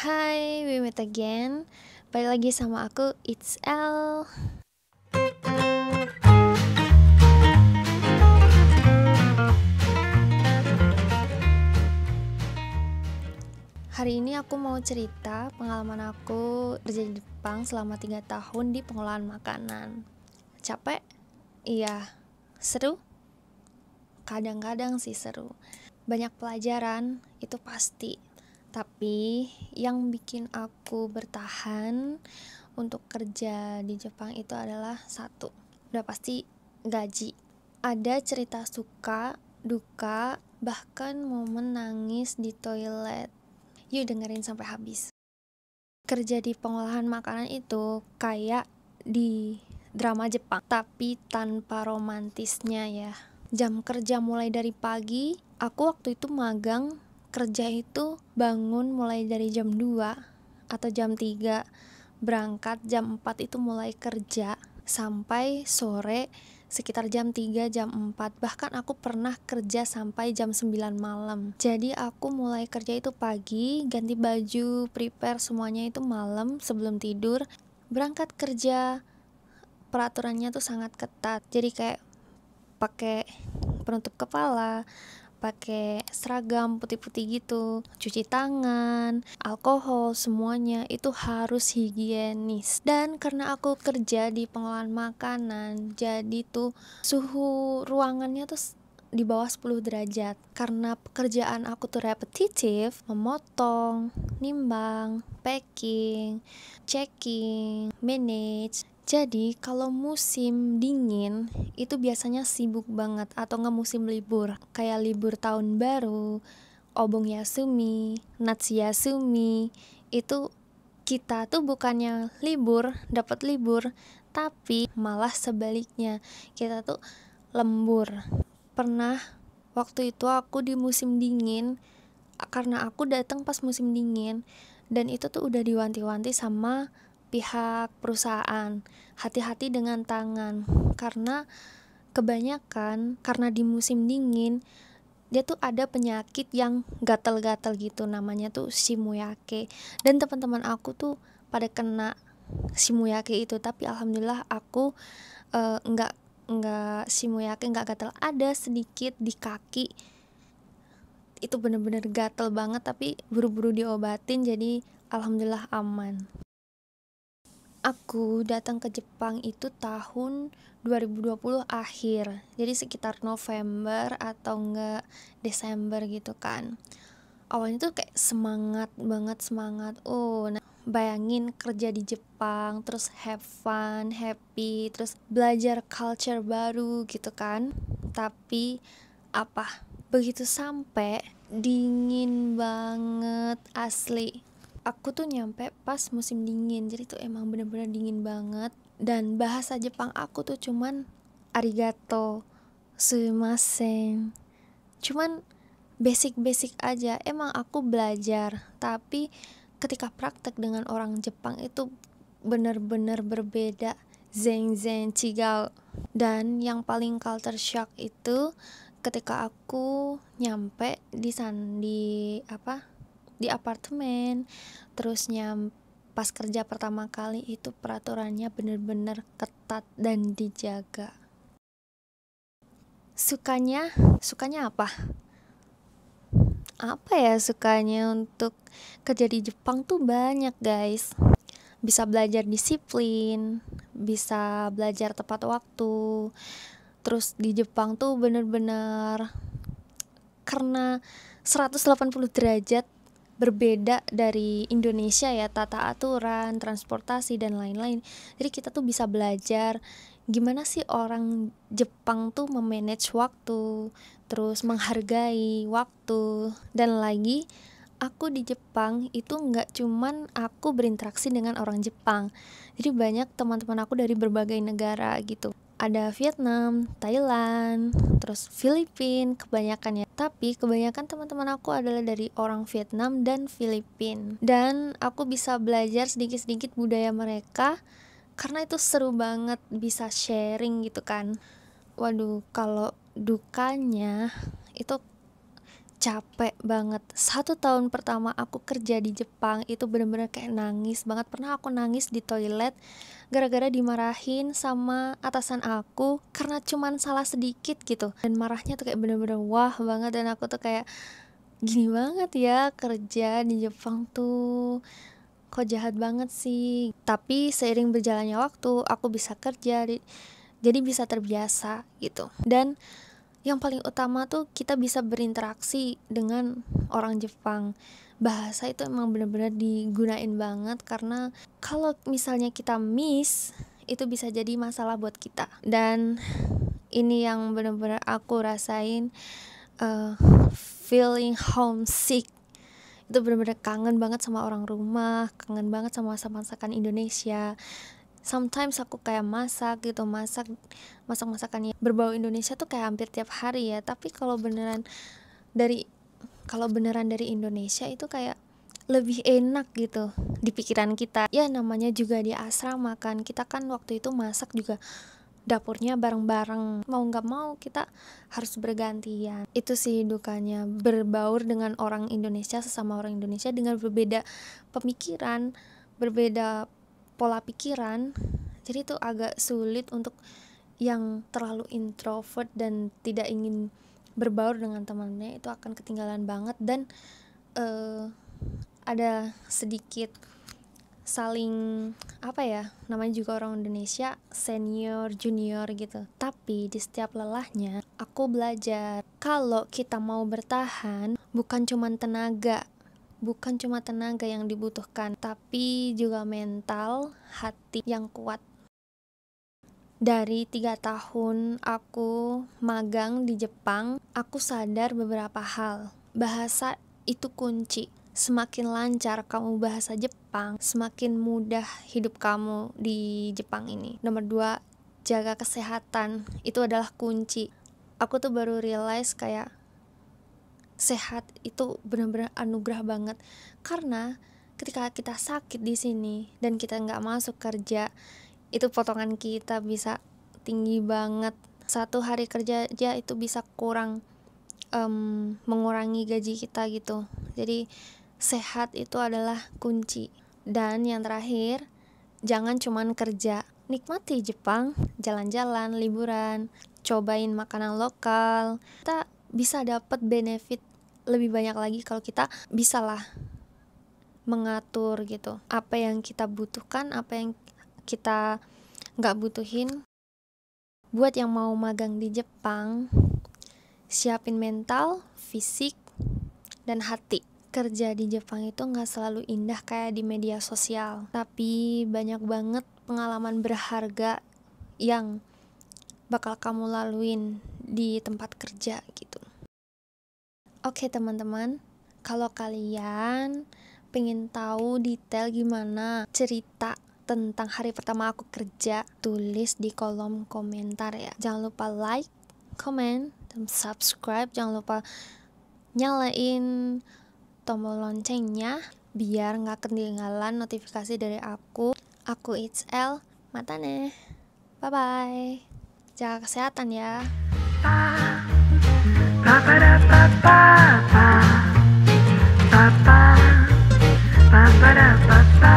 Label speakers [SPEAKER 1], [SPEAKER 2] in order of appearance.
[SPEAKER 1] Hai, we meet again. Balik lagi sama aku, It's L. Hari ini aku mau cerita pengalaman aku kerja di Jepang selama 3 tahun di pengolahan makanan. Capek? Iya. Seru? Kadang-kadang sih seru. Banyak pelajaran, itu pasti. Tapi yang bikin aku bertahan untuk kerja di Jepang itu adalah satu, udah pasti gaji. Ada cerita suka, duka, bahkan momen nangis di toilet. Yuk dengerin sampai habis. Kerja di pengolahan makanan itu kayak di drama Jepang, tapi tanpa romantisnya ya. Jam kerja mulai dari pagi. Aku waktu itu magang, kerja itu bangun mulai dari jam 2 atau jam 3, berangkat jam 4 itu mulai kerja sampai sore sekitar jam 3, jam 4. Bahkan aku pernah kerja sampai jam 9 malam. Jadi aku mulai kerja itu pagi, ganti baju, prepare semuanya itu malam sebelum tidur. Berangkat kerja, peraturannya tuh sangat ketat. Jadi kayak pakai penutup kepala, pakai seragam putih-putih gitu, cuci tangan, alkohol, semuanya itu harus higienis. Dan karena aku kerja di pengolahan makanan, jadi tuh suhu ruangannya tuh di bawah 10 derajat. Karena pekerjaan aku tuh repetitif, memotong, nimbang, packing, checking, manage. Jadi kalau musim dingin itu biasanya sibuk banget, atau nggak musim libur, kayak libur tahun baru, Obong Yasumi, Natsu Yasumi, itu kita tuh bukannya libur, dapat libur, tapi malah sebaliknya, kita tuh lembur. Pernah waktu itu aku di musim dingin, karena aku datang pas musim dingin, dan itu tuh udah diwanti-wanti sama pihak perusahaan, hati-hati dengan tangan, karena kebanyakan karena di musim dingin dia tuh ada penyakit yang gatal-gatal gitu, namanya tuh shimuyake. Dan teman-teman aku tuh pada kena shimuyake itu, tapi alhamdulillah aku nggak shimuyake, nggak gatal. Ada sedikit di kaki, itu bener-bener gatal banget, tapi buru-buru diobatin, jadi alhamdulillah aman. Aku datang ke Jepang itu tahun 2020 akhir, jadi sekitar November atau enggak Desember gitu kan. Awalnya tuh kayak semangat banget, bayangin kerja di Jepang, terus have fun, happy, terus belajar culture baru gitu kan. Tapi apa, begitu sampai dingin banget asli. Aku tuh nyampe pas musim dingin, jadi tuh emang bener-bener dingin banget. Dan bahasa Jepang aku tuh cuman arigato, sumimasen, cuman basic-basic aja. Emang aku belajar, tapi ketika praktek dengan orang Jepang itu bener-bener berbeda, zen chigau. Dan yang paling culture shock itu ketika aku nyampe di apartemen, terus pas kerja pertama kali itu peraturannya bener-bener ketat dan dijaga. Sukanya apa? Apa ya sukanya untuk kerja di Jepang tuh banyak guys. Bisa belajar disiplin, bisa belajar tepat waktu. Terus di Jepang tuh bener-bener karena 180 derajat berbeda dari Indonesia ya, tata aturan, transportasi dan lain-lain. Jadi kita tuh bisa belajar gimana sih orang Jepang tuh memanage waktu, terus menghargai waktu. Dan lagi aku di Jepang itu nggak cuman aku berinteraksi dengan orang Jepang, jadi banyak teman-teman aku dari berbagai negara gitu. Ada Vietnam, Thailand, terus Filipina kebanyakan ya. Tapi kebanyakan teman-teman aku adalah dari orang Vietnam dan Filipina. Dan aku bisa belajar sedikit-sedikit budaya mereka karena itu seru banget, bisa sharing gitu kan. Waduh, kalau dukanya itu capek banget. 1 tahun pertama aku kerja di Jepang itu bener-bener kayak nangis banget. Pernah aku nangis di toilet gara-gara dimarahin sama atasan aku karena cuman salah sedikit gitu. Dan marahnya tuh kayak bener-bener wah banget, dan aku tuh kayak gini banget ya kerja di Jepang tuh, kok jahat banget sih. Tapi seiring berjalannya waktu aku bisa kerja jadi bisa terbiasa gitu. Dan yang paling utama tuh kita bisa berinteraksi dengan orang Jepang. Bahasa itu emang benar-benar digunain banget, karena kalau misalnya kita miss itu bisa jadi masalah buat kita. Dan ini yang benar-benar aku rasain, feeling homesick. Itu benar-benar kangen banget sama orang rumah, kangen banget sama masakan Indonesia. Sometimes aku kayak masak masakannya berbau Indonesia tuh kayak hampir tiap hari ya. Tapi kalau beneran dari Indonesia itu kayak lebih enak gitu di pikiran kita. Ya namanya juga di asrama kan, kita kan waktu itu masak juga dapurnya bareng-bareng, mau nggak mau kita harus bergantian. Itu sih dukanya berbaur dengan orang Indonesia, sesama orang Indonesia dengan berbeda pemikiran, berbeda pola pikiran. Jadi itu agak sulit untuk yang terlalu introvert dan tidak ingin berbaur dengan temannya, itu akan ketinggalan banget. Dan ada sedikit saling namanya juga orang Indonesia, senior junior gitu. Tapi di setiap lelahnya aku belajar kalau kita mau bertahan bukan cuma tenaga yang dibutuhkan, tapi juga mental, hati yang kuat. Dari 3 tahun aku magang di Jepang, aku sadar beberapa hal. Bahasa itu kunci. Semakin lancar kamu bahasa Jepang, semakin mudah hidup kamu di Jepang ini. Nomor 2, jaga kesehatan. Itu adalah kunci. Aku tuh baru realize kayak sehat itu benar-benar anugerah banget, karena ketika kita sakit di sini dan kita nggak masuk kerja, itu potongan kita bisa tinggi banget. 1 hari kerja aja itu bisa mengurangi gaji kita gitu. Jadi sehat itu adalah kunci. Dan yang terakhir, jangan cuman kerja, nikmati Jepang, jalan-jalan, liburan, cobain makanan lokal. Kita bisa dapat benefit lebih banyak lagi kalau kita bisa lah mengatur gitu apa yang kita butuhkan, apa yang kita nggak butuhin. Buat yang mau magang di Jepang, siapin mental, fisik, dan hati. Kerja di Jepang itu nggak selalu indah kayak di media sosial, tapi banyak banget pengalaman berharga yang bakal kamu laluin di tempat kerja gitu. Oke teman-teman, kalau kalian pengen tahu detail gimana cerita tentang hari pertama aku kerja, tulis di kolom komentar ya. Jangan lupa like, comment, dan subscribe. Jangan lupa nyalain tombol loncengnya biar nggak ketinggalan notifikasi dari aku. Aku It's El, matane. Bye bye. Jaga kesehatan ya. Pa pa da pa pa pa pa pa pa pa da pa pa.